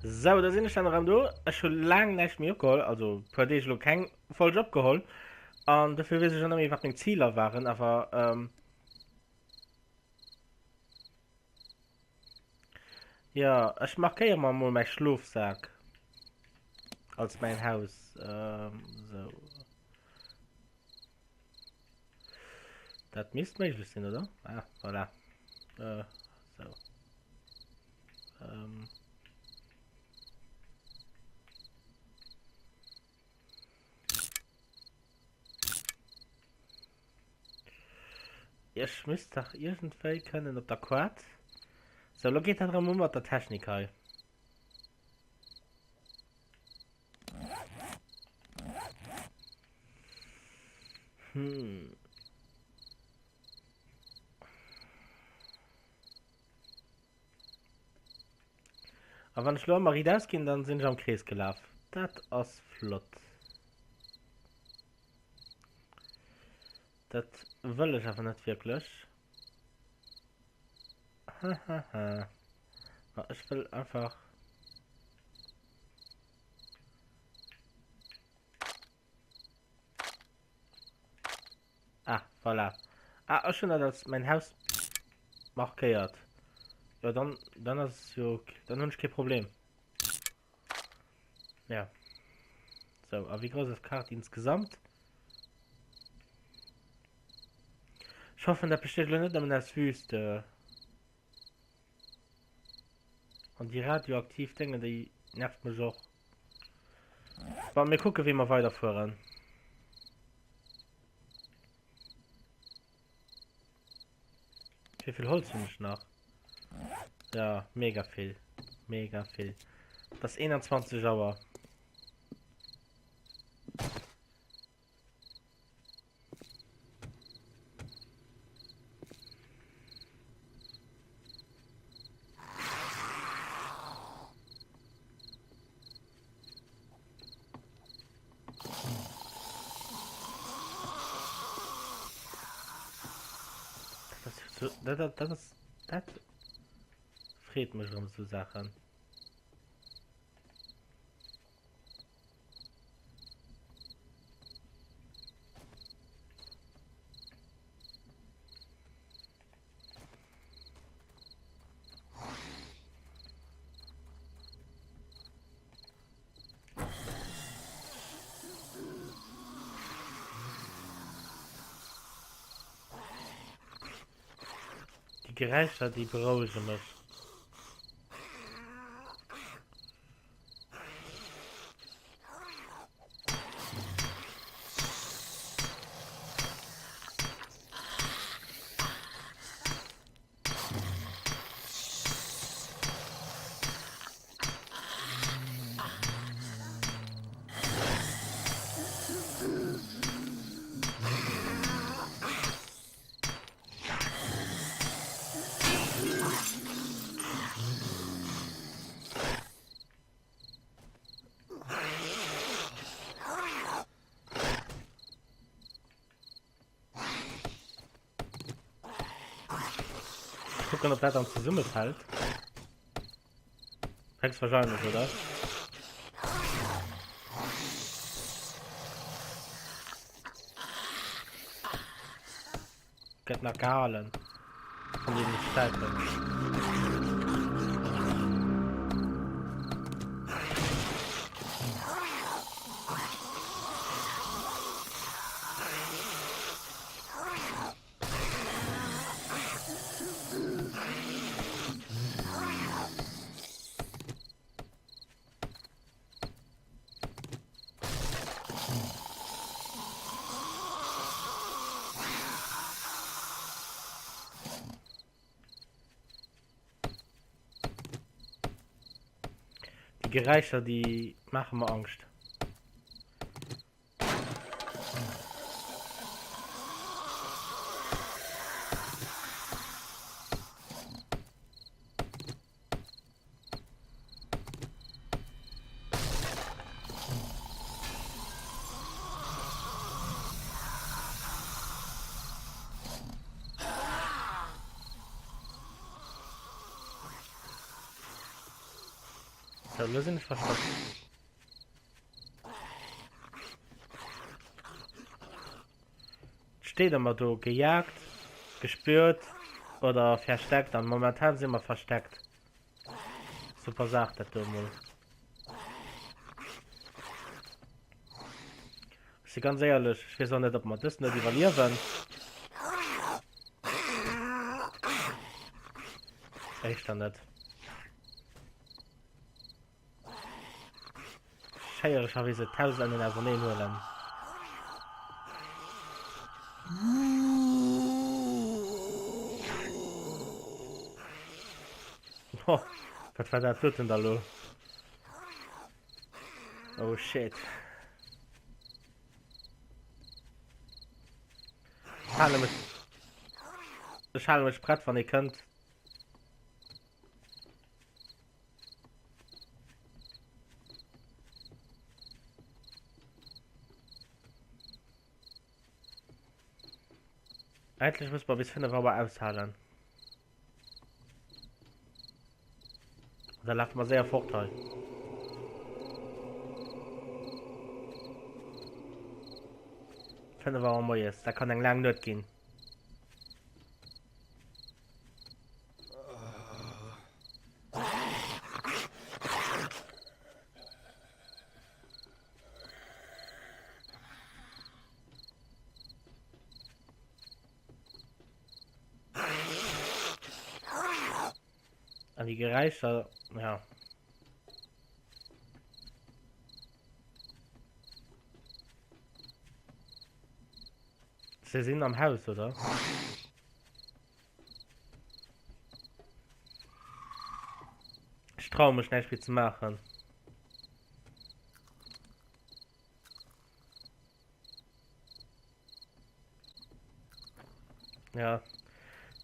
So, da sind ich dann ran du schon lang nicht mehr geholt, also per dich noch kein Volljob geholt. Und dafür weiß ich schon nicht, was meine Ziele waren, aber ja, ich markiere mal meinen Schlafsack als mein Haus. So, das müsste möglich sein, oder? Ah, voilà. So, ähm, ich müsste doch irgendwie können, ob der Quad. So, lo geht darum, mit der Technik halt. Hm. Aber wenn ich nur mal rausgehe, dann sind ich am Kreis gelaufen. Das ist flott. Das will ich aber nicht wirklich. Hahaha. Ich will einfach. Ah, voilà. Ah, schon das mein Haus markiert. Ja, dann ist ja, dann habe ich kein Problem. Ja. So, aber wie groß ist die Karte insgesamt? Ich hoffe, da besteht nicht, aber das Wüste. Und die radioaktiv Dinge, die nervt mich auch. Aber wir gucken, wie wir weiterfahren. Wie viel Holz finde ich noch? Ja, mega viel. Mega viel. Das ist 21 Jahre. Das friert mich um so Sachen. Die Geräusche, die beruhigen mich. Gucken, ob das dann zusammenfällt. Höchstwahrscheinlich, oder? Geht nach Galen. Von den Städten. Die Geräusche, die machen mir Angst. So, wir sind nicht verstanden. Steht immer da, gejagt, gespürt oder versteckt. Und momentan sind wir versteckt. Super sagt das mal. Ich bin ganz ehrlich, ich weiß auch nicht, ob wir das nicht evaluieren. Echt dann nicht. Scheiße, ich habe diese Tausenden Abonnenten holen. Oh, was war das denn da los? Oh shit. Schade mit Brett, wenn ihr könnt. Eigentlich muss man bis 5 Uhr auszahlen. Da läuft man sehr fort heute. 5 Uhr mal jetzt, da kann ein lang nicht gehen. An die Gereiche, ja. Sie sind am Haus, oder? Ich traue mich nicht viel zu machen. Ja.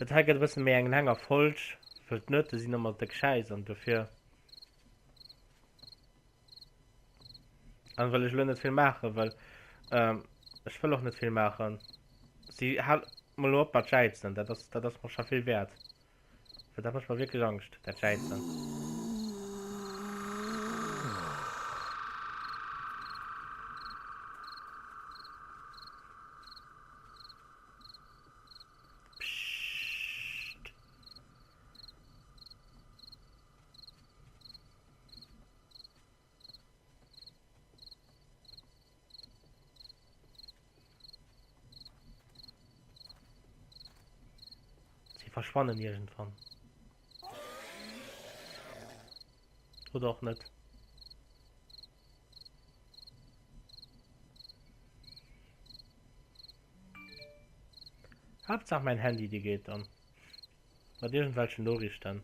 Der Tag hat ein bisschen mehr länger falsch. Für die Nöte sind immer der Scheiß und dafür. Und weil ich will nicht viel machen, weil ich will auch nicht viel machen. Sie hat mal nur ein paar Scheißen, das ist mir schon viel wert. Für das muss man wirklich Angst, der Scheißen. Psst. Sie verschwanden irgendwann. Oder auch nicht. Hauptsache mein Handy, die geht dann. Bei irgendwelchen Nachrichten.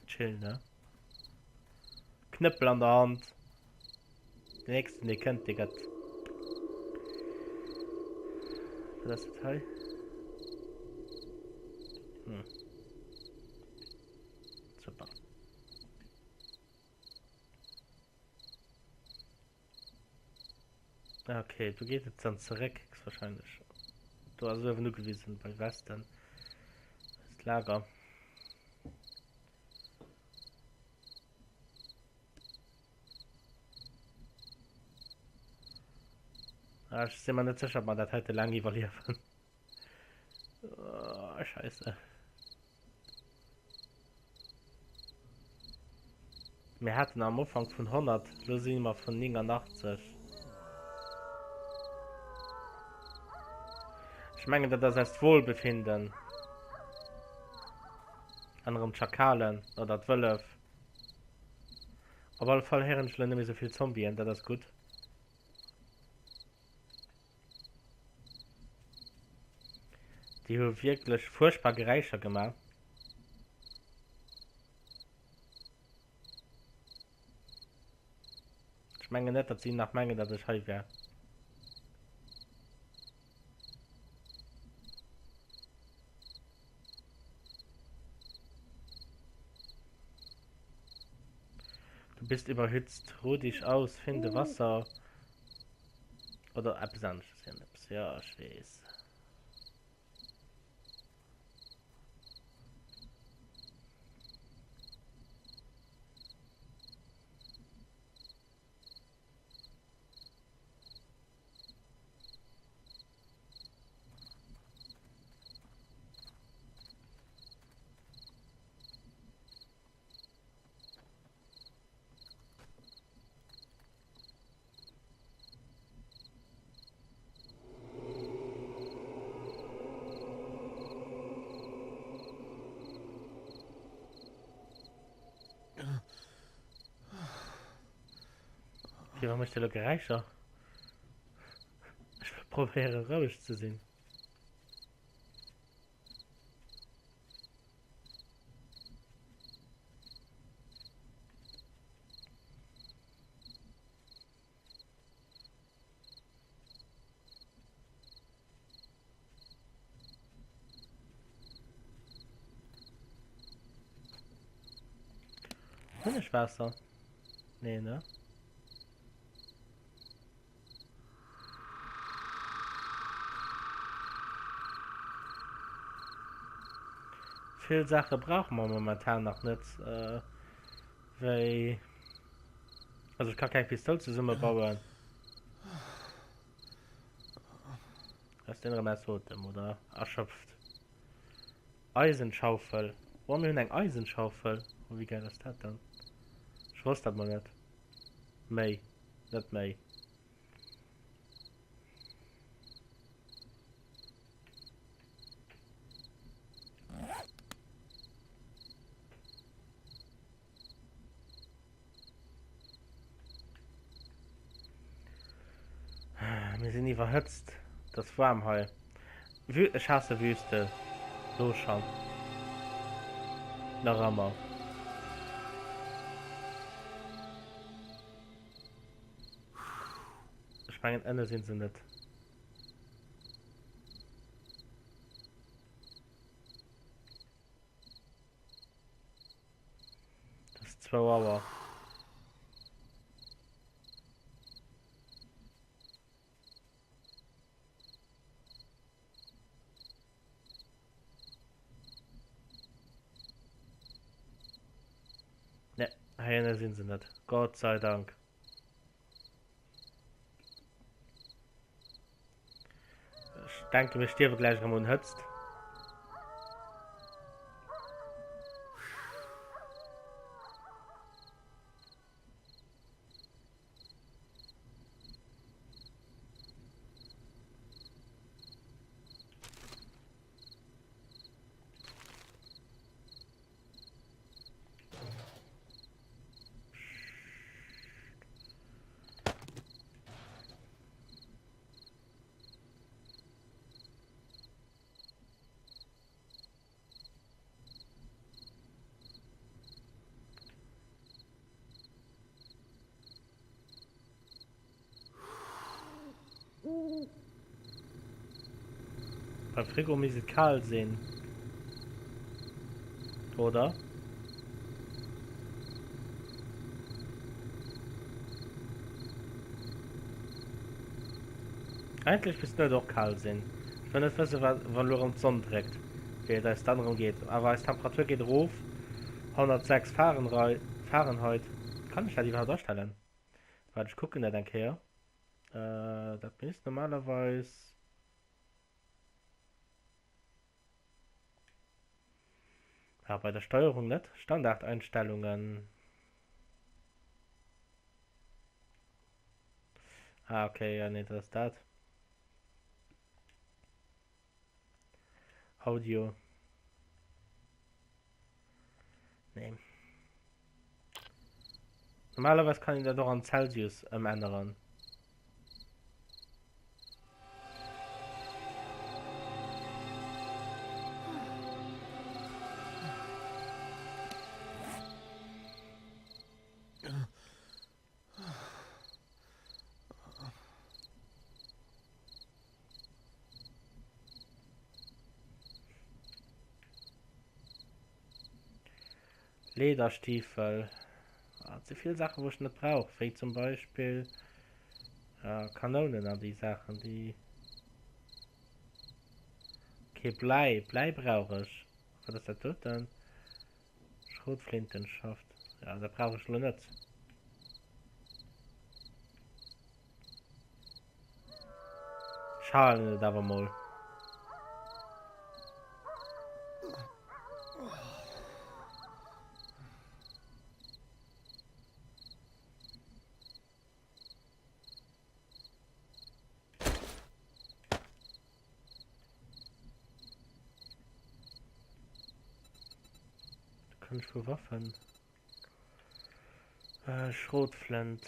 Chill, ne? Knüppel an der Hand. Den nächsten, den kennt ihr grad. Was ist das Teil? Super. Okay, du gehst jetzt dann zurück, wahrscheinlich. Du hast einfach nur gewesen bei Westen. Das Lager. Ah, ich bin mir nicht sicher, ob man das heute lang evaluieren. Oh, scheiße. Wir hatten am Anfang von 100, los sind wir von 89. Ich meine, das heißt Wohlbefinden. Anderen Schakalen oder 12. Aber auf jeden Fall hören schon nicht mehr so viel Zombien, das ist gut. Die haben wirklich furchtbar gereicher gemacht. Ich meine nicht, dass sie nach Menge, dass ich heu wäre. Du bist überhitzt, ruh dich aus, finde Wasser. Oder etwas anderes. Ja, ich weiß. Okay, warum ist der reicher? Ich probiere ruhig zu sehen. Nicht Wasser. Nee, ne? Viel Sache brauchen wir momentan noch nicht. Weil. Also ich kann keine Pistole zusammen bauen. Das ist den Messotem oder erschöpft. Eisenschaufel. Warum haben wir eine Eisenschaufel? Wie geil ist das dann? Ich wusste das mal nicht. Mei. Nicht Mei. Wir sind nie verhitzt. Das ist warm heute. Ich hasse Wüste. So schon. Noch einmal. Ich meine, Ende sind sie nicht. Das ist 2 Uhr. Ne, Hähne sind sie nicht. Gott sei Dank. Ich denke, wir sterben gleich am Unhützt. Bei Frigo musikal sehen. Oder? Eigentlich bist du doch kalt sehen. Ich will nicht wissen, wann du am Sonne trägt. Wie es dann rumgeht. Aber die Temperatur geht rauf. 106 Fahrenheit. Kann ich da die überhaupt darstellen? Weil ich gucke nicht, denke her. Das bin ich normalerweise. Ja, bei der Steuerung nicht. Standardeinstellungen. Ah, okay, ja, nee, das ist das. Audio. Nee. Normalerweise kann ich da doch an Celsius ändern. Lederstiefel. So viele Sachen, wo ich nicht brauche. Wie zum Beispiel Kanonen an die Sachen, die. Okay, Blei. Blei brauche ich. Was ist das tut dann? Schrotflintenschaft. Ja, da brauche ich nur nicht. Schalen, da war mal. Kann ich für Waffen? Schrotflint.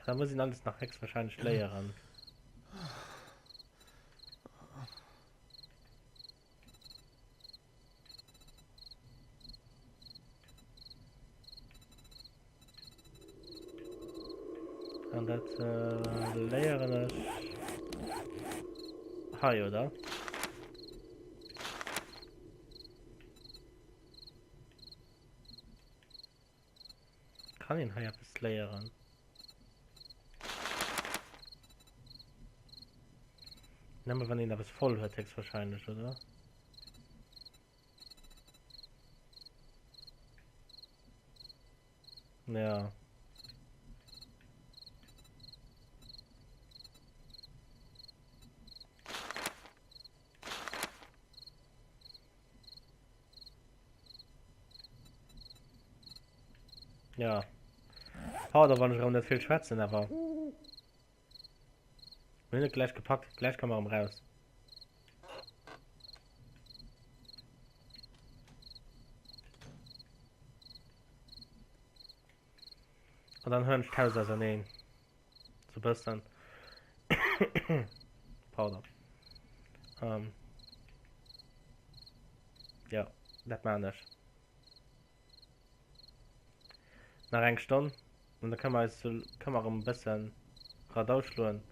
Da muss ich alles nach Hex wahrscheinlich leeren. Und das leeren ist... Hi, oder? Kann ihn hier bis leeren. Nehmen wir, wenn ihn aber voll hört, Text wahrscheinlich, oder? Ja. Ja. Powder wollen schon nicht viel schwätzen, aber... Bin ich gleich gepackt, gleich kommen wir raus. Und dann hören ich 1000 also nein. So bist dann. Powder. Ja, das meine ich. Nach einer Stunde. Und dann kann man jetzt kann man ein bisschen Radau schlagen.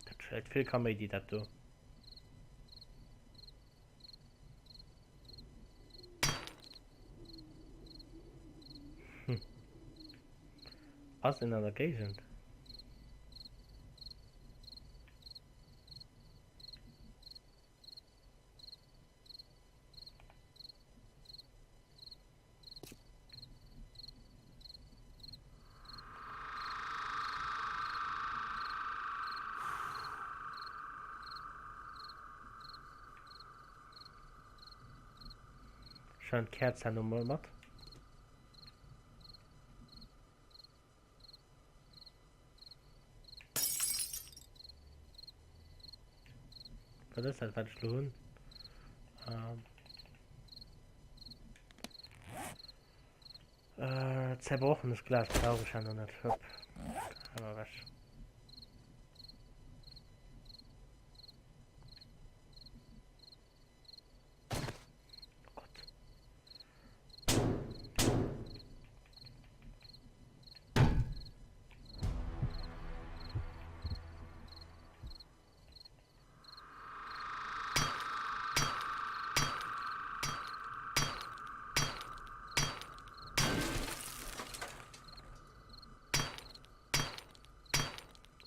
Das stellt viel Comedy dazu. Was in einer Gegend? Schon Kerzen nochmal macht. Was ist das, was ich lohn? Zerbrochenes Glas brauche ich ja noch nicht. Hopp. Aber was?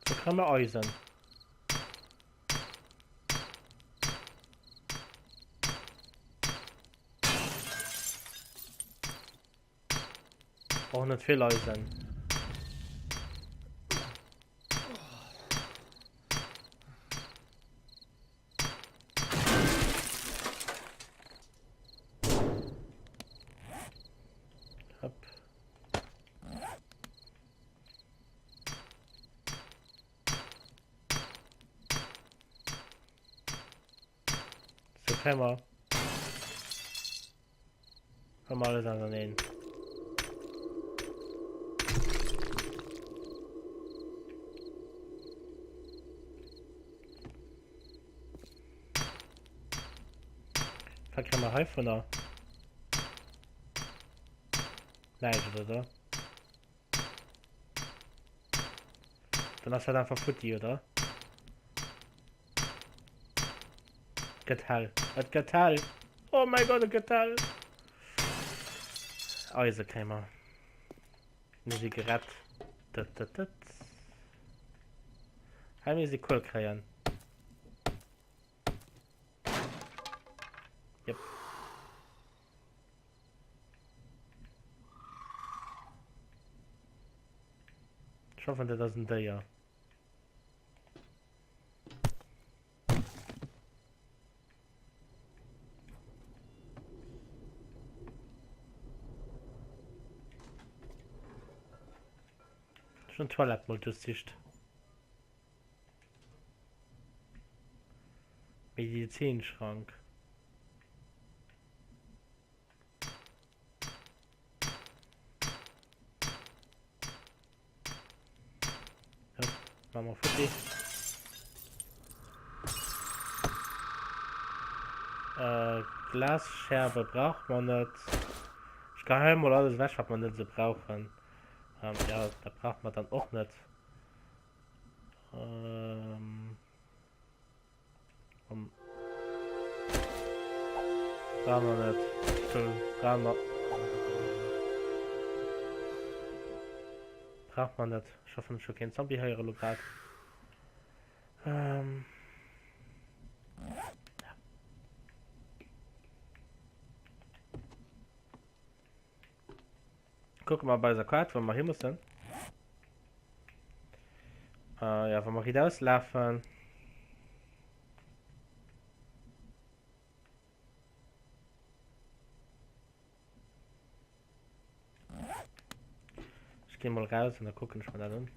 So kann man äußern. Auch nicht viel äußern. Hopp. So können wir. Können wir alles anderen nehmen. Da kann man helfen, oder? Nein, oder? Dann hast du halt einfach Futti, oder? Getall. Das Getall. Oh mein Gott, das Getall. Eisekämmer. Eine Zigarette. Haben wir sie cool kriegen. Yep. Ich hoffe, das ist ein Day. Schon Toilette mal durchsicht. Medizinschrank. Ja, machen wir für die. Glasscherbe braucht man nicht. Ich kann halt mal alles weg, was man nicht so brauchen. Ja, da braucht man dann auch nicht. Um, brauchen wir nicht. Braucht man nicht. Ich hoffe, schon kein Zombie hier lokal. Guck mal bei der Karte, wo wir hin müssen. Ja, wenn wir hier auslaufen. Ich gehe mal raus und dann gucken wir mal an.